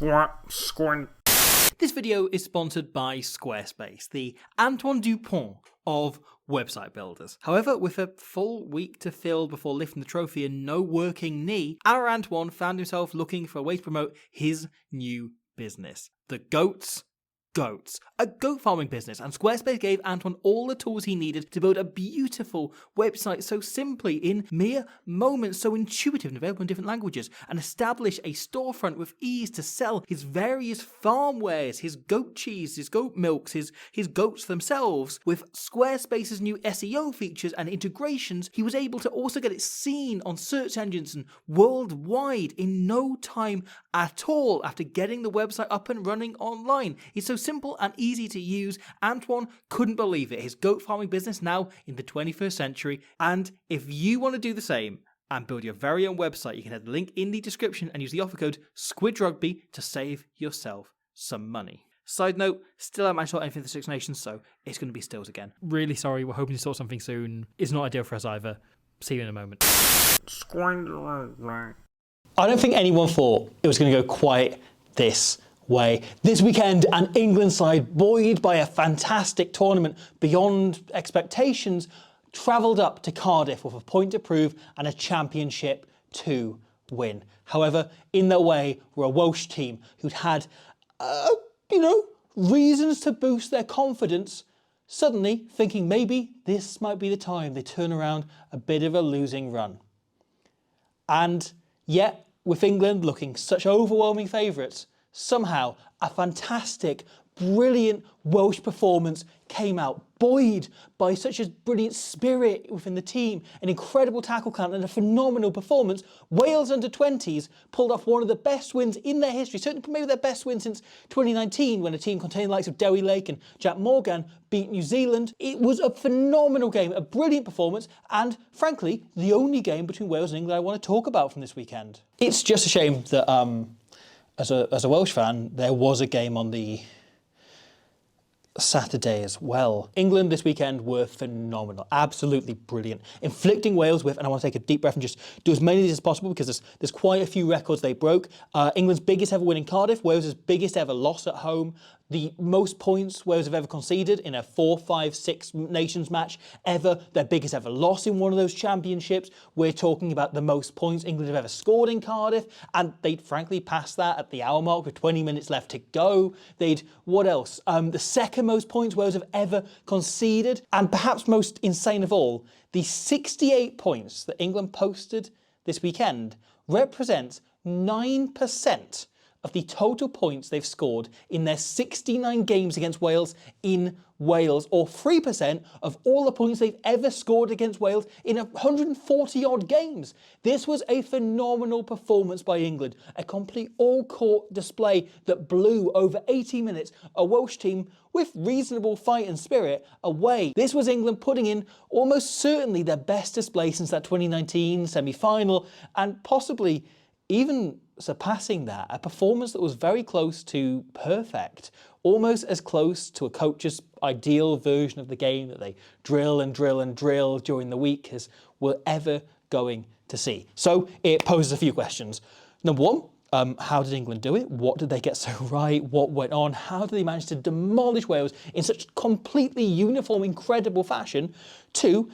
This video is sponsored by Squarespace, the Antoine Dupont of website builders. However, with a full week to fill before lifting the trophy and no working knee, our Antoine found himself looking for a way to promote his new business, the Goats, a goat farming business, and Squarespace gave Antoine all the tools he needed to build a beautiful website so simply, in mere moments, so intuitive and available in different languages, and establish a storefront with ease to sell his various farm wares, his goat cheese, his goat milks, his goats themselves. With Squarespace's new SEO features and integrations, he was able to also get it seen on search engines and worldwide in no time at all after getting the website up and running online. It's so simple and easy to use. Antoine couldn't believe it. His goat farming business now in the 21st century. And if you want to do the same and build your very own website, you can head the link in the description and use the offer code SquidRugby to save yourself some money. Side note, still haven't managed to sort anything for the Six Nations, so it's going to be stills again. Really sorry, we're hoping to sort something soon. It's not ideal for us either. See you in a moment. I don't think anyone thought it was going to go quite this way. This weekend, an England side buoyed by a fantastic tournament beyond expectations travelled up to Cardiff with a point to prove and a championship to win. However, in their way were a Welsh team who'd had, reasons to boost their confidence, suddenly thinking maybe this might be the time they turn around a bit of a losing run. And yet, with England looking such overwhelming favourites, somehow a fantastic, brilliant Welsh performance came out, buoyed by such a brilliant spirit within the team, an incredible tackle count and a phenomenal performance. Wales under-20s pulled off one of the best wins in their history, certainly maybe their best win since 2019 when a team containing the likes of Dewi Lake and Jack Morgan beat New Zealand. It was a phenomenal game, a brilliant performance, and frankly, the only game between Wales and England I want to talk about from this weekend. It's just a shame that as a Welsh fan, there was a game on the Saturday as well. England this weekend were phenomenal, absolutely brilliant, inflicting Wales with, and I want to take a deep breath and just do as many of these as possible because there's quite a few records they broke. England's biggest ever win in Cardiff, Wales' biggest ever loss at home, the most points Wales have ever conceded in a 4, 5, 6 nations match ever, their biggest ever loss in one of those championships. We're talking about the most points England have ever scored in Cardiff, and they'd frankly passed that at the hour mark with 20 minutes left to go. What else? The second most points Wales have ever conceded, and perhaps most insane of all, the 68 points that England posted this weekend represents 9% of the total points they've scored in their 69 games against Wales in Wales, or 3% of all the points they've ever scored against Wales in 140 odd games. This was a phenomenal performance by England, a complete all-court display that blew over 80 minutes a Welsh team with reasonable fight and spirit away. This was England putting in almost certainly their best display since that 2019 semi-final, and possibly even surpassing that, a performance that was very close to perfect, almost as close to a coach's ideal version of the game that they drill and drill and drill during the week as we're ever going to see. So it poses a few questions. Number one, how did England do it? What did they get so right? What went on? How did they manage to demolish Wales in such completely uniform, incredible fashion? Two,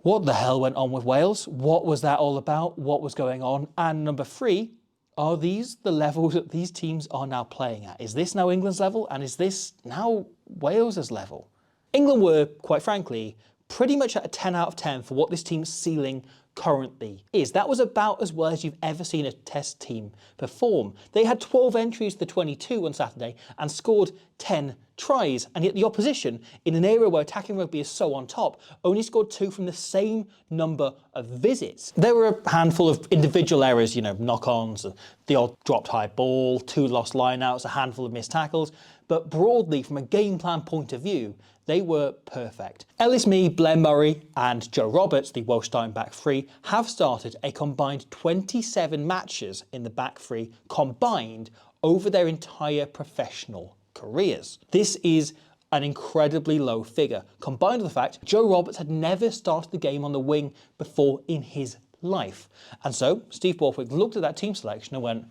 what the hell went on with Wales? What was that all about? What was going on? And number three, are these the levels that these teams are now playing at? Is this now England's level? And is this now Wales's level? England were, quite frankly, pretty much at a 10 out of 10 for what this team's ceiling currently is. That was about as well as you've ever seen a test team perform. They had 12 entries to the 22 on Saturday and scored 10 tries, and yet the opposition, in an era where attacking rugby is so on top, only scored 2 from the same number of visits. There were a handful of individual errors, knock-ons, the odd dropped high ball, 2 lost lineouts, a handful of missed tackles, but broadly, from a game plan point of view, they were perfect. Ellis Mee, Blair Murray and Joe Roberts, the Welsh starting back three, have started a combined 27 matches in the back three combined over their entire professional careers. This is an incredibly low figure, combined with the fact Joe Roberts had never started the game on the wing before in his life. And so Steve Borthwick looked at that team selection and went,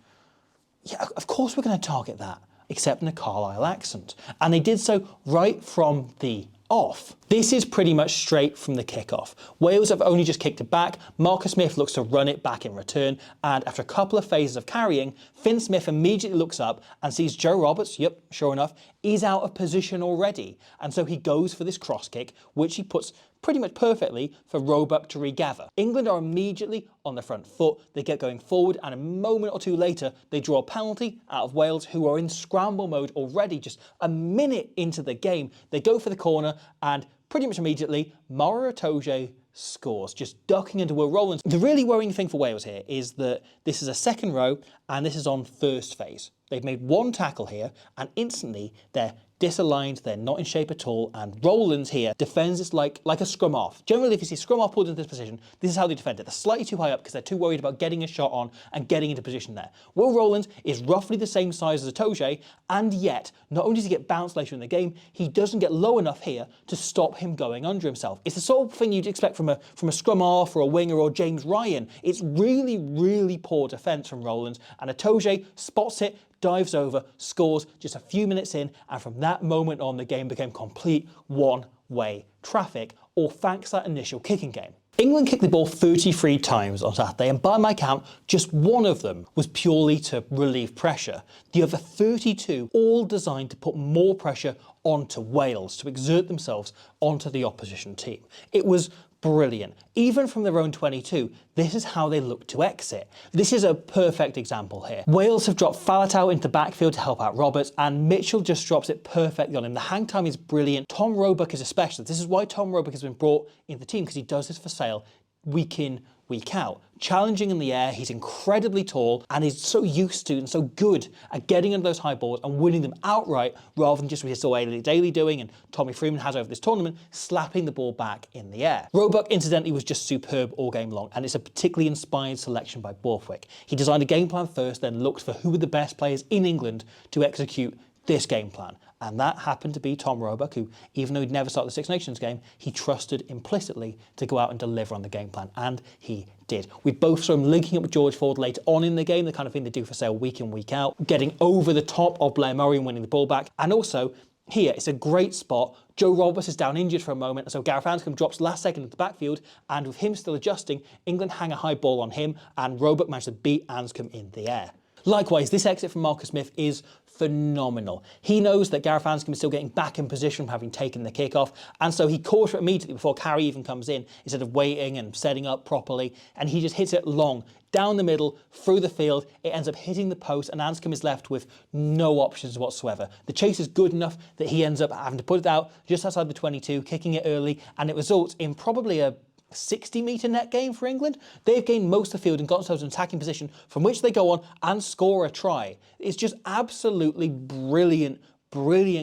yeah, of course we're going to target that, except in a Carlisle accent. And they did so right from the off. This is pretty much straight from the kickoff. Wales have only just kicked it back. Marcus Smith looks to run it back in return. And after a couple of phases of carrying, Finn Smith immediately looks up and sees Joe Roberts, yep, sure enough, is out of position already. And so he goes for this cross kick, which he puts pretty much perfectly for Roebuck to regather. England are immediately on the front foot. They get going forward, and a moment or two later, they draw a penalty out of Wales, who are in scramble mode already, just a minute into the game. They go for the corner, and pretty much immediately, Mara Itoje scores, just ducking into Will Rowlands. The really worrying thing for Wales here is that this is a second row, and this is on first phase. They've made one tackle here, and instantly they're disaligned, they're not in shape at all, and Rowlands here defends this like a scrum half. Generally, if you see scrum half pulled into this position, this is how they defend it. They're slightly too high up because they're too worried about getting a shot on and getting into position there. Will Rowlands is roughly the same size as Itoje, and yet, not only does he get bounced later in the game, he doesn't get low enough here to stop him going under himself. It's the sort of thing you'd expect from a scrum half or a winger or James Ryan. It's really, really poor defence from Rowlands, and Itoje spots it, dives over, scores just a few minutes in, and from that moment on, the game became complete one-way traffic, all thanks to that initial kicking game. England kicked the ball 33 times on Saturday, and by my count, just one of them was purely to relieve pressure. The other 32 all designed to put more pressure onto Wales, to exert themselves onto the opposition team. It was brilliant. Even from their own 22, this is how they look to exit. This is a perfect example here. Wales have dropped Faletau into backfield to help out Roberts, and Mitchell just drops it perfectly on him. The hang time is brilliant. Tom Roebuck is a specialist. This is why Tom Roebuck has been brought into the team, because he does this for sale week in, week out. Challenging in the air, he's incredibly tall, and he's so used to and so good at getting into those high balls and winning them outright, rather than just what he saw Ailey Daly doing and Tommy Freeman has over this tournament, slapping the ball back in the air. Roebuck, incidentally, was just superb all game long, and it's a particularly inspired selection by Borthwick. He designed a game plan first, then looked for who were the best players in England to execute this game plan. And that happened to be Tom Roebuck, who, even though he'd never started the Six Nations game, he trusted implicitly to go out and deliver on the game plan, and he did. We both saw him linking up with George Ford later on in the game, the kind of thing they do for sale week in, week out, getting over the top of Blair Murray and winning the ball back. And also, here, it's a great spot. Joe Roberts is down injured for a moment, and so Gareth Anscombe drops last second into the backfield, and with him still adjusting, England hang a high ball on him, and Roebuck managed to beat Anscombe in the air. Likewise, this exit from Marcus Smith is phenomenal. He knows that Gareth Anscombe is still getting back in position from having taken the kickoff, and so he calls for it immediately before Carey even comes in, instead of waiting and setting up properly, and he just hits it long, down the middle, through the field. It ends up hitting the post, and Anscombe is left with no options whatsoever. The chase is good enough that he ends up having to put it out just outside the 22, kicking it early, and it results in probably a 60-metre net gain for England. They've gained most of the field and got themselves in attacking position from which they go on and score a try. It's just absolutely brilliant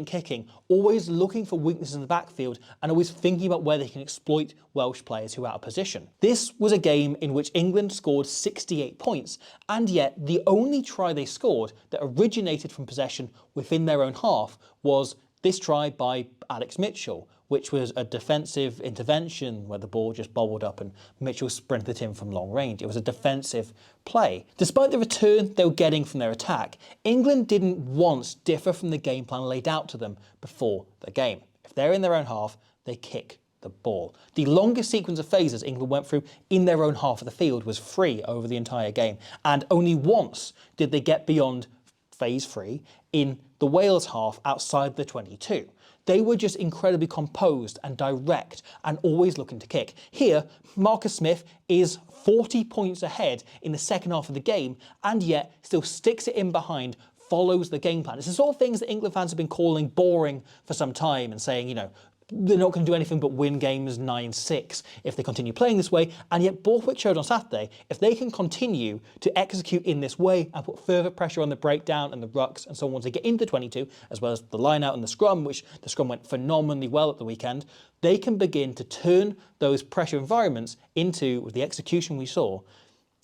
kicking, always looking for weaknesses in the backfield and always thinking about where they can exploit Welsh players who are out of position. This was a game in which England scored 68 points, and yet the only try they scored that originated from possession within their own half was this try by Alex Mitchell, which was a defensive intervention where the ball just bobbled up and Mitchell sprinted in from long range. It was a defensive play. Despite the return they were getting from their attack, England didn't once differ from the game plan laid out to them before the game. If they're in their own half, they kick the ball. The longest sequence of phases England went through in their own half of the field was 3 over the entire game, and only once did they get beyond phase 3 in the Wales half outside the 22. They were just incredibly composed and direct and always looking to kick. Here, Marcus Smith is 40 points ahead in the second half of the game, and yet still sticks it in behind, follows the game plan. It's the sort of things that England fans have been calling boring for some time and saying, you know, they're not going to do anything but win games 9-6 if they continue playing this way. And yet Borthwick showed on Saturday, if they can continue to execute in this way and put further pressure on the breakdown and the rucks and so on to get into the 22, as well as the line out and the scrum, which the scrum went phenomenally well at the weekend, they can begin to turn those pressure environments into, with the execution we saw,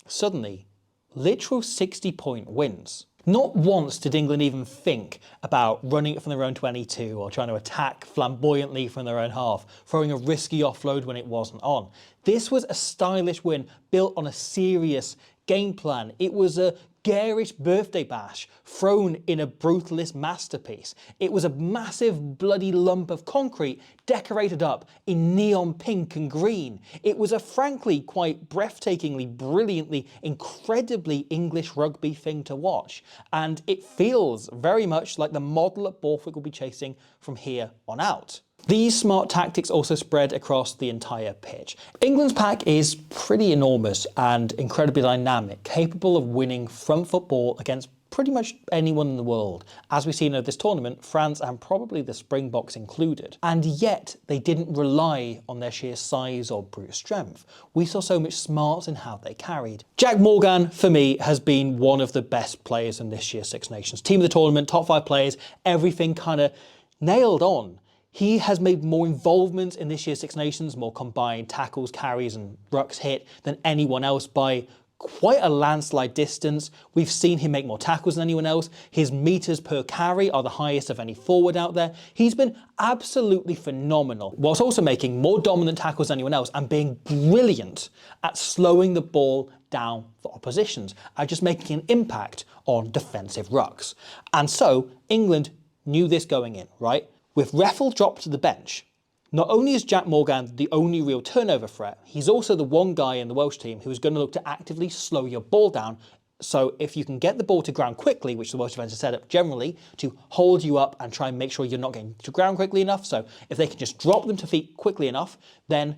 suddenly literal 60-point wins. Not once did England even think about running it from their own 22 or trying to attack flamboyantly from their own half, throwing a risky offload when it wasn't on. This was a stylish win built on a serious game plan. It was a garish birthday bash thrown in a brutalist masterpiece. It was a massive bloody lump of concrete decorated up in neon pink and green. It was a frankly quite breathtakingly, brilliantly, incredibly English rugby thing to watch. And it feels very much like the model that Borthwick will be chasing from here on out. These smart tactics also spread across the entire pitch. England's pack is pretty enormous and incredibly dynamic, capable of winning front football against pretty much anyone in the world, as we've seen over this tournament, France and probably the Springboks included. And yet, they didn't rely on their sheer size or brute strength. We saw so much smarts in how they carried. Jack Morgan, for me, has been one of the best players in this year's Six Nations. Team of the tournament, top 5 players, everything kind of nailed on. He has made more involvement in this year's Six Nations, more combined tackles, carries and rucks hit than anyone else by quite a landslide distance. We've seen him make more tackles than anyone else. His meters per carry are the highest of any forward out there. He's been absolutely phenomenal, whilst also making more dominant tackles than anyone else and being brilliant at slowing the ball down for oppositions, and just making an impact on defensive rucks. And so England knew this going in, right? With Reffell dropped to the bench, not only is Jack Morgan the only real turnover threat, he's also the one guy in the Welsh team who is going to look to actively slow your ball down. So if you can get the ball to ground quickly, which the Welsh defence is set up generally to hold you up and try and make sure you're not getting to ground quickly enough, so if they can just drop them to feet quickly enough, then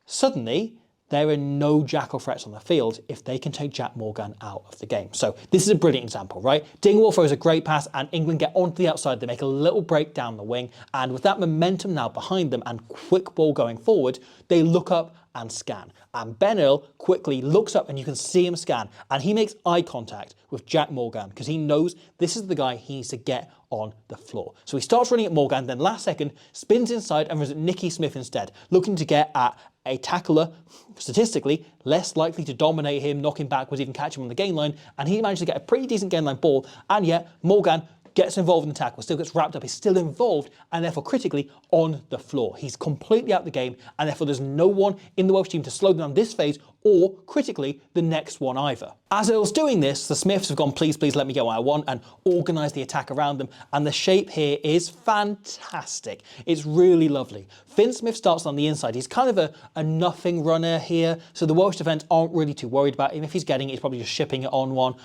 suddenly there are no jackal threats on the field if they can take Jack Morgan out of the game. So this is a brilliant example, right? Dingwall throws a great pass and England get onto the outside. They make a little break down the wing. And with that momentum now behind them and quick ball going forward, they look up and scan. And Ben Earl quickly looks up and you can see him scan. And he makes eye contact with Jack Morgan because he knows this is the guy he needs to get on the floor. So he starts running at Morgan, then last second spins inside and runs at Nicky Smith instead, looking to get at a tackler, statistically, less likely to dominate him, knock him backwards, even catch him on the gain line, and he managed to get a pretty decent gain line ball, and yet Morgan gets involved in the tackle, still gets wrapped up, he's still involved, and therefore critically on the floor. He's completely out the game, and therefore there's no one in the Welsh team to slow them down this phase, or critically, the next one either. As Earl's doing this, the Smiths have gone, please let me get what I want, and organise the attack around them, and the shape here is fantastic. It's really lovely. Finn Smith starts on the inside. He's kind of a nothing runner here, so the Welsh defence aren't really too worried about him. If he's getting it, he's probably just shipping it on one.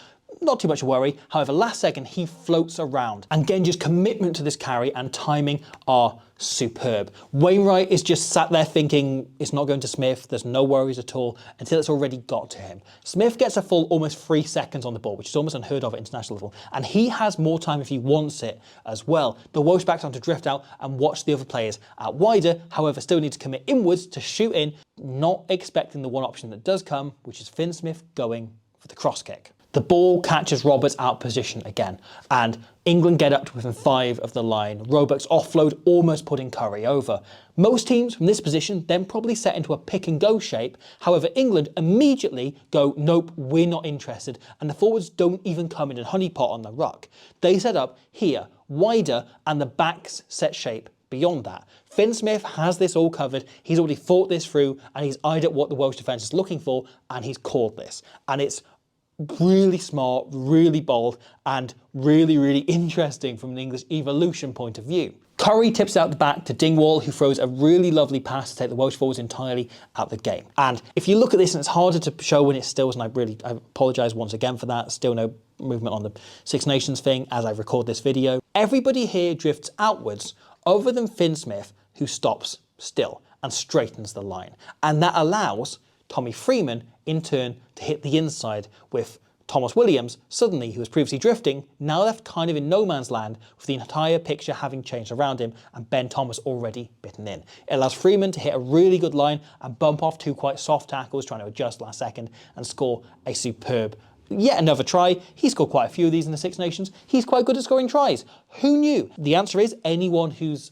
Not too much a worry. However, last second, he floats around. And Genge's commitment to this carry and timing are superb. Wainwright is just sat there thinking it's not going to Smith. There's no worries at all until it's already got to him. Smith gets a full almost 3 seconds on the ball, which is almost unheard of at international level. And he has more time if he wants it as well. The Welsh backs on to drift out and watch the other players out wider. However, still need to commit inwards to shoot in, not expecting the one option that does come, which is Finn Smith going for the cross kick. The ball catches Roberts out of position again, and England get up to within 5 of the line. Roberts offload, almost putting Curry over. Most teams from this position then probably set into a pick and go shape. However, England immediately go, nope, we're not interested, and the forwards don't even come in and honeypot on the ruck. They set up here, wider, and the backs set shape beyond that. Finn Smith has this all covered. He's already thought this through, and he's eyed at what the Welsh defence is looking for, and he's called this. And it's really smart, really bold, and really, really interesting from an English evolution point of view. Curry tips out the back to Dingwall, who throws a really lovely pass to take the Welsh forwards entirely out the game. And if you look at this, and it's harder to show when it stills, and I apologise once again for that, still no movement on the Six Nations thing as I record this video. Everybody here drifts outwards, other than Finn Smith, who stops still and straightens the line. And that allows Tommy Freeman, in turn, to hit the inside with Thomas Williams, suddenly, who was previously drifting, now left kind of in no man's land with the entire picture having changed around him and Ben Thomas already bitten in. It allows Freeman to hit a really good line and bump off 2 quite soft tackles, trying to adjust last second and score a superb yet another try. He scored quite a few of these in the Six Nations. He's quite good at scoring tries. Who knew? The answer is anyone who's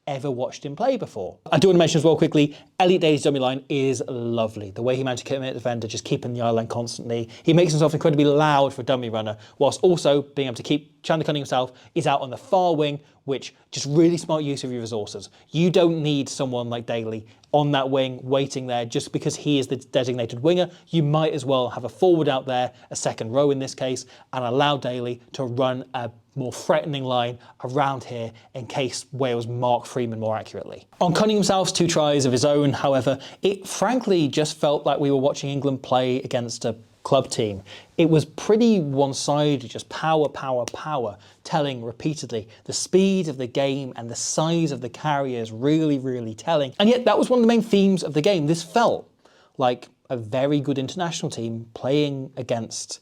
ever watched him play before. I do want to mention as well quickly, Elliot Daly's dummy line is lovely. The way he managed to commit the defender, just keeping the eye line constantly. He makes himself incredibly loud for a dummy runner, whilst also being able to keep Chandler Cunningham himself is out on the far wing, which just really smart use of your resources. You don't need someone like Daly on that wing waiting there just because he is the designated winger. You might as well have a forward out there, a second row in this case, and allow Daly to run a more threatening line around here in case Wales mark Freeman more accurately. On Cunningham himself's 2 tries of his own, however, it frankly just felt like we were watching England play against a club team. It was pretty one-sided, just power, power, power, telling repeatedly. The speed of the game and the size of the carriers really, really telling. And yet that was one of the main themes of the game. This felt like a very good international team playing against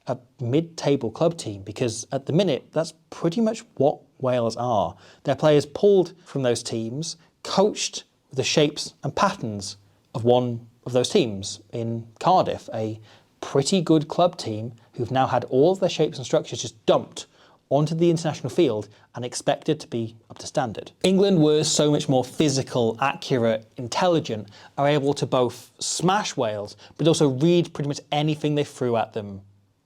a mid-table club team, because at the minute, that's pretty much what Wales are. Their players pulled from those teams, coached with the shapes and patterns of one of those teams in Cardiff, a pretty good club team who've now had all of their shapes and structures just dumped onto the international field and expected to be up to standard. England were so much more physical, accurate, intelligent, are able to both smash Wales, but also read pretty much anything they threw at them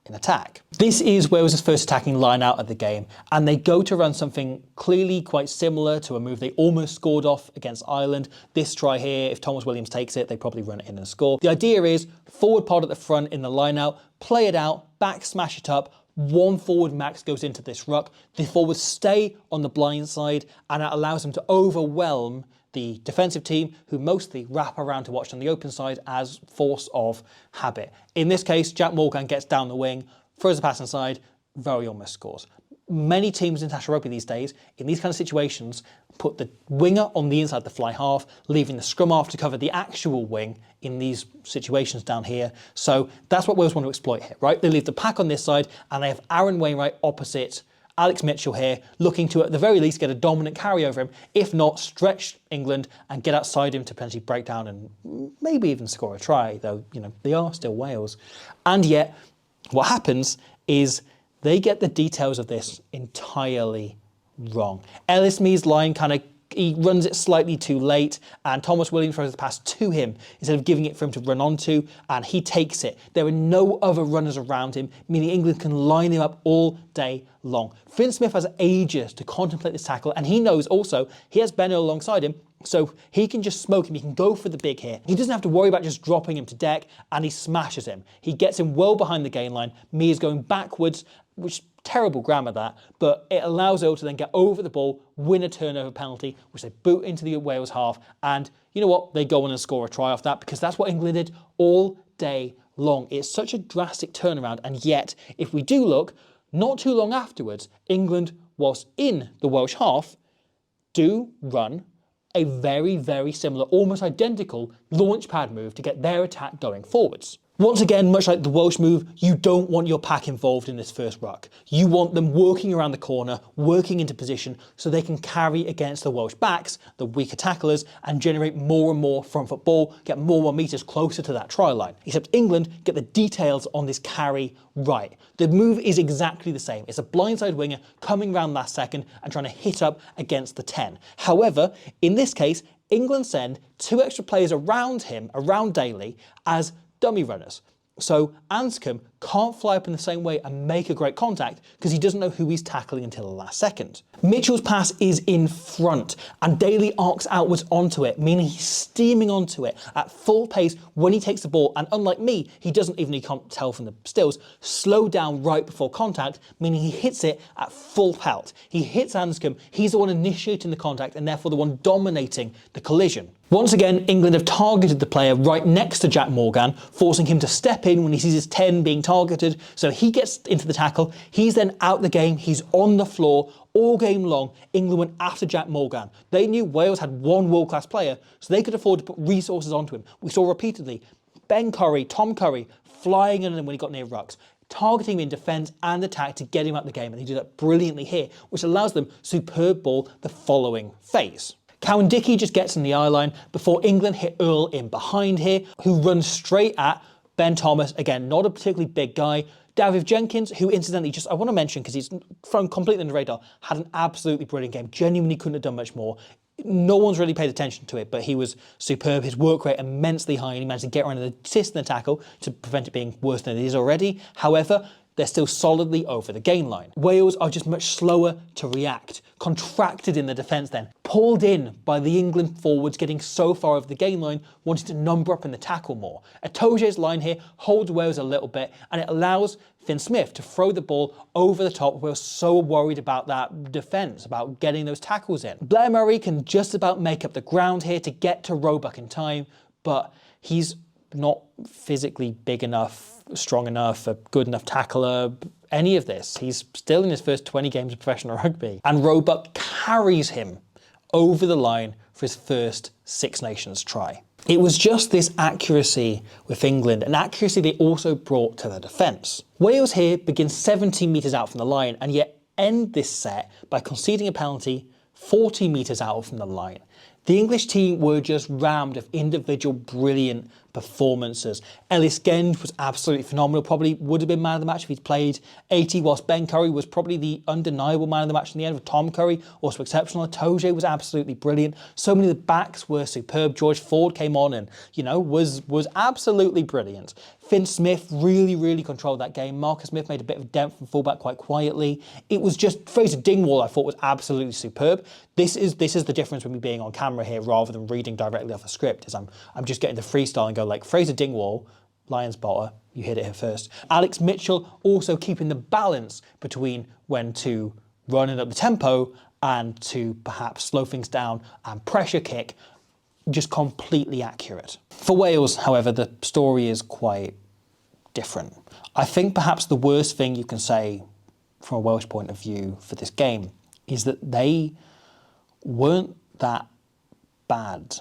in attack. This is Wales' first attacking line out of the game, and they go to run something clearly quite similar to a move they almost scored off against Ireland. This try here, if Thomas Williams takes it, they probably run it in and score. The idea is forward pod at the front in the line out, play it out, back smash it up, one forward max goes into this ruck, the forwards stay on the blind side, and it allows them to overwhelm the defensive team, who mostly wrap around to watch on the open side as force of habit. In this case, Jack Morgan gets down the wing, throws a pass inside, very almost scores. Many teams in international rugby these days, in these kind of situations, put the winger on the inside the fly half, leaving the scrum half to cover the actual wing in these situations down here. So that's what Wales want to exploit here, right? They leave the pack on this side, and they have Aaron Wainwright opposite Alex Mitchell here, looking to, at the very least, get a dominant carry over him, if not, stretch England and get outside him to potentially break down and maybe even score a try, though, you know, they are still Wales. And yet, what happens is they get the details of this entirely wrong. Ellis Mee's line he runs it slightly too late, and Thomas Williams throws the pass to him instead of giving it for him to run onto, and he takes it. There are no other runners around him, meaning England can line him up all day long. Finn Smith has ages to contemplate this tackle, and he knows also he has Benno alongside him, so he can just smoke him. He can go for the big hit. He doesn't have to worry about just dropping him to deck, and he smashes him. He gets him well behind the gain line. Mee is going backwards, which terrible grammar that, but it allows Earl to then get over the ball, win a turnover penalty, which they boot into the Wales half, and you know what? They go on and score a try off that, because that's what England did all day long. It's such a drastic turnaround, and yet, if we do look, not too long afterwards, England, whilst in the Welsh half, do run a very, very similar, almost identical launch pad move to get their attack going forwards. Once again, much like the Welsh move, you don't want your pack involved in this first ruck. You want them working around the corner, working into position, so they can carry against the Welsh backs, the weaker tacklers, and generate more and more front foot ball, get more and more metres closer to that try line. Except England get the details on this carry right. The move is exactly the same. It's a blindside winger coming round last second and trying to hit up against the 10. However, in this case, England send 2 extra players around him, around Daly, as dummy runners. So Anscombe can't fly up in the same way and make a great contact because he doesn't know who he's tackling until the last second. Mitchell's pass is in front and Daly arcs outwards onto it, meaning he's steaming onto it at full pace when he takes the ball, and unlike me, he doesn't even, he can't tell from the stills, slow down right before contact, meaning he hits it at full pelt. He hits Anscombe, he's the one initiating the contact and therefore the one dominating the collision. Once again, England have targeted the player right next to Jack Morgan, forcing him to step in when he sees his 10 being targeted, so he gets into the tackle, he's then out the game, he's on the floor. All game long, England went after Jack Morgan. They knew Wales had one world-class player, so they could afford to put resources onto him. We saw repeatedly Ben Curry, Tom Curry, flying in when he got near rucks, targeting him in defence and attack to get him out the game, and he did that brilliantly here, which allows them superb ball the following phase. Cowan Dickey just gets in the eye line before England hit Earl in behind here, who runs straight at Ben Thomas. Again, not a particularly big guy. David Jenkins, who incidentally, just I want to mention because he's thrown completely on the radar, had an absolutely brilliant game. Genuinely couldn't have done much more. no one's really paid attention to it, but he was superb. His work rate immensely high, and he managed to get around an assist in the tackle to prevent it being worse than it is already. However, they're still solidly over the gain line. Wales are just much slower to react, contracted in the defence then, pulled in by the England forwards getting so far over the gain line, wanting to number up in the tackle more. Etoje's line here holds Wales a little bit, and it allows Finn Smith to throw the ball over the top. We're so worried about that defence, about getting those tackles in. Blair Murray can just about make up the ground here to get to Roebuck in time, but he's not physically big enough, strong enough, a good enough tackler, any of this. He's still in his first 20 games of professional rugby. And Roebuck carries him over the line for his first Six Nations try. It was just this accuracy with England, an accuracy they also brought to their defence. Wales here begin 17 metres out from the line and yet end this set by conceding a penalty 40 metres out from the line. The English team were just rammed of individual brilliant performances. Ellis Genge was absolutely phenomenal, probably would have been man of the match if he'd played 80, whilst Ben Curry was probably the undeniable man of the match in the end, with Tom Curry also exceptional. Etoje was absolutely brilliant. So many of the backs were superb. George Ford came on and, was absolutely brilliant. Finn Smith really controlled that game. Marcus Smith made a bit of a dent from fullback quite quietly. It was just Fraser Dingwall I thought was absolutely superb. This is the difference with me being on camera here rather than reading directly off a script, is I'm just getting the freestyle and go like, Fraser Dingwall, Lions spotter, you hit it here first. Alex Mitchell also keeping the balance between when to run it up the tempo and to perhaps slow things down and pressure kick, just completely accurate. For Wales, however, the story is quite different. I think perhaps the worst thing you can say from a Welsh point of view for this game is that they weren't that bad.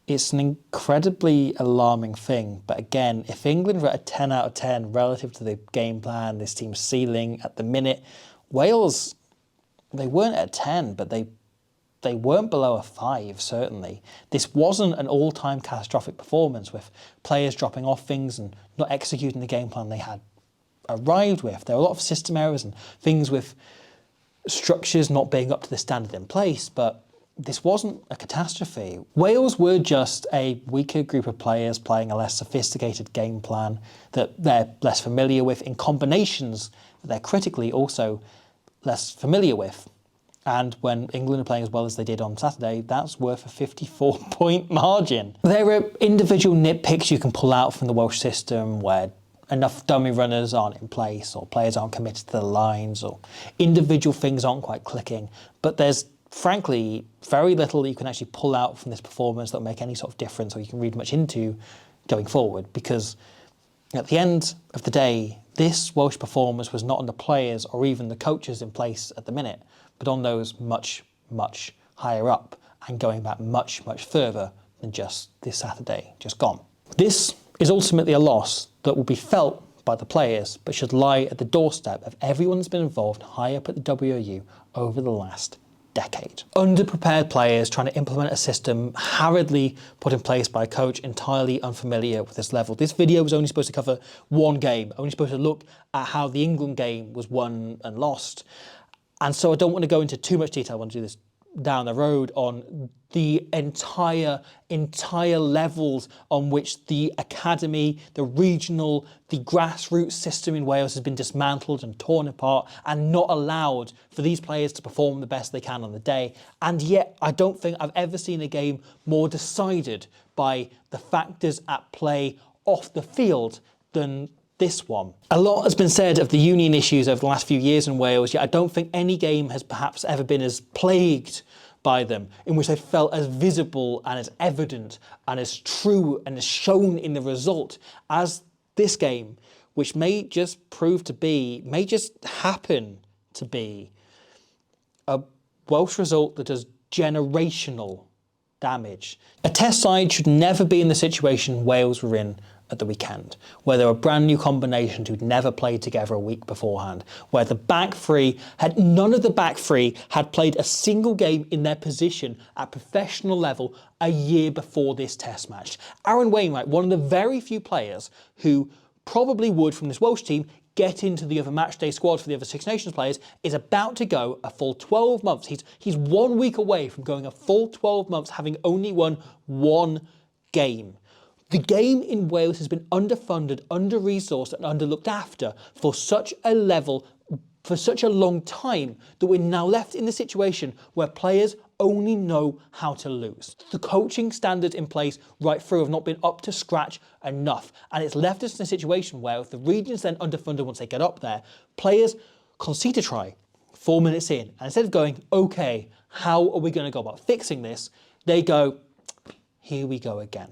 It's an incredibly alarming thing, but again, if England were at a 10 out of 10 relative to the game plan, this team's ceiling at the minute, Wales, they weren't at a 10, but they weren't below a 5, certainly. This wasn't an all-time catastrophic performance with players dropping off things and not executing the game plan they had arrived with. There were a lot of system errors and things with structures not being up to the standard in place, but this wasn't a catastrophe. Wales were just a weaker group of players playing a less sophisticated game plan that they're less familiar with in combinations that they're critically also less familiar with. And when England are playing as well as they did on Saturday, that's worth a 54-point margin. There are individual nitpicks you can pull out from the Welsh system where enough dummy runners aren't in place, or players aren't committed to the lines, or individual things aren't quite clicking. But there's, frankly, very little that you can actually pull out from this performance that will make any sort of difference or you can read much into going forward, because at the end of the day, this Welsh performance was not on the players or even the coaches in place at the minute, but on those much higher up and going back much further than just this Saturday just gone. This is ultimately a loss that will be felt by the players, but should lie at the doorstep of everyone that's been involved high up at the WOU over the last decade. Underprepared players trying to implement a system hurriedly put in place by a coach entirely unfamiliar with this level. This video was only supposed to cover one game, only supposed to look at how the England game was won and lost. And so I don't want to go into too much detail. I want to do this down the road on the entire levels on which the academy, the regional, the grassroots system in Wales has been dismantled and torn apart and not allowed for these players to perform the best they can on the day. And yet I don't think I've ever seen a game more decided by the factors at play off the field than this one. A lot has been said of the union issues over the last few years in Wales, yet I don't think any game has perhaps ever been as plagued by them, in which they felt as visible and as evident and as true and as shown in the result as this game, which may just happen to be a Welsh result that does generational damage. A test side should never be in the situation Wales were in at the weekend, where there were brand new combinations who'd never played together a week beforehand, where none of the back three had played a single game in their position at professional level a year before this test match. Aaron Wainwright, one of the very few players who probably would from this Welsh team get into the other matchday squad for the other Six Nations players, is about to go a full 12 months. He's 1 week away from going a full 12 months, having only won one game. The game in Wales has been underfunded, under-resourced and under-looked after for such a long time that we're now left in the situation where players only know how to lose. The coaching standards in place right through have not been up to scratch enough, and it's left us in a situation where if the region's then underfunded once they get up there, players concede a try 4 minutes in, and instead of going, okay, how are we going to go about fixing this, they go, here we go again.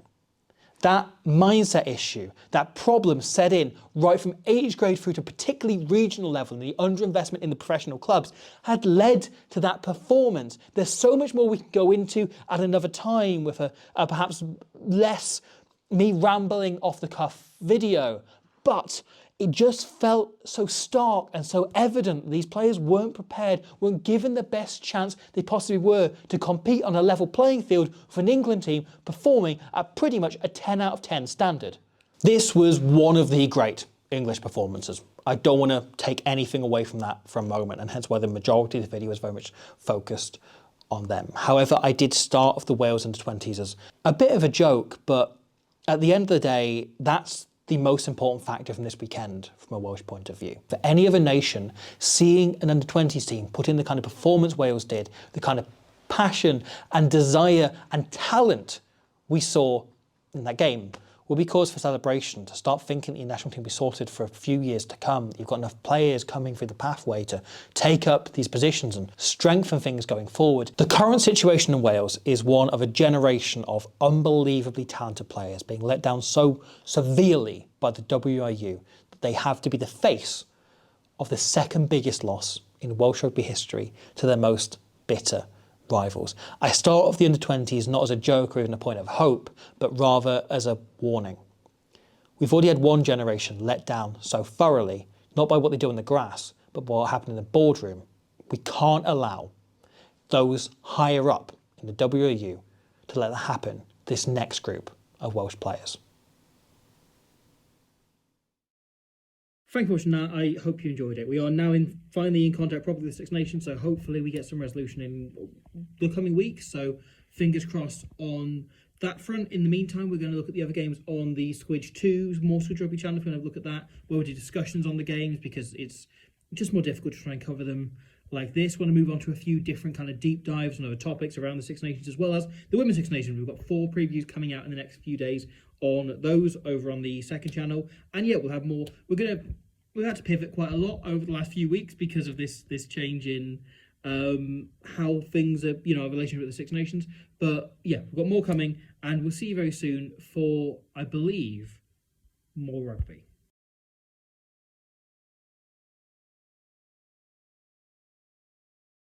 That mindset issue, that problem set in right from age grade through to particularly regional level and the underinvestment in the professional clubs had led to that performance. There's so much more we can go into at another time with a perhaps less me rambling off the cuff video, but it just felt so stark and so evident these players weren't prepared, weren't given the best chance they possibly were to compete on a level playing field with an England team performing at pretty much a 10 out of 10 standard. This was one of the great English performances. I don't want to take anything away from that for a moment, and hence why the majority of the video is very much focused on them. However, I did start off the Wales under-20s as a bit of a joke, but at the end of the day, that's the most important factor from this weekend from a Welsh point of view. For any other nation, seeing an under-20s team put in the kind of performance Wales did, the kind of passion and desire and talent we saw in that game, will be cause for celebration, to start thinking that your national team will be sorted for a few years to come. You've got enough players coming through the pathway to take up these positions and strengthen things going forward. The current situation in Wales is one of a generation of unbelievably talented players being let down so severely by the WRU that they have to be the face of the second biggest loss in Welsh rugby history to their most bitter rivals. I start off the under-20s not as a joke or even a point of hope, but rather as a warning. We've already had one generation let down so thoroughly, not by what they do on the grass, but by what happened in the boardroom. We can't allow those higher up in the WRU to let that happen to this next group of Welsh players. Thank you for watching that. I hope you enjoyed it. We are now finally in contact properly with the Six Nations, so hopefully we get some resolution in the coming weeks. So fingers crossed on that front. In the meantime, we're going to look at the other games on the Squidge 2, more Squidge Rugby channel. We're going to have a look at that, where we do discussions on the games, because it's just more difficult to try and cover them like this. We're going to move on to a few different kind of deep dives on other topics around the Six Nations, as well as the Women's Six Nations. We've got 4 previews coming out in the next few days on those over on the second channel. And yeah, we'll have more. We've had to pivot quite a lot over the last few weeks because of this change in how things are, our relationship with the Six Nations. But yeah, we've got more coming, and we'll see you very soon for, I believe, more rugby.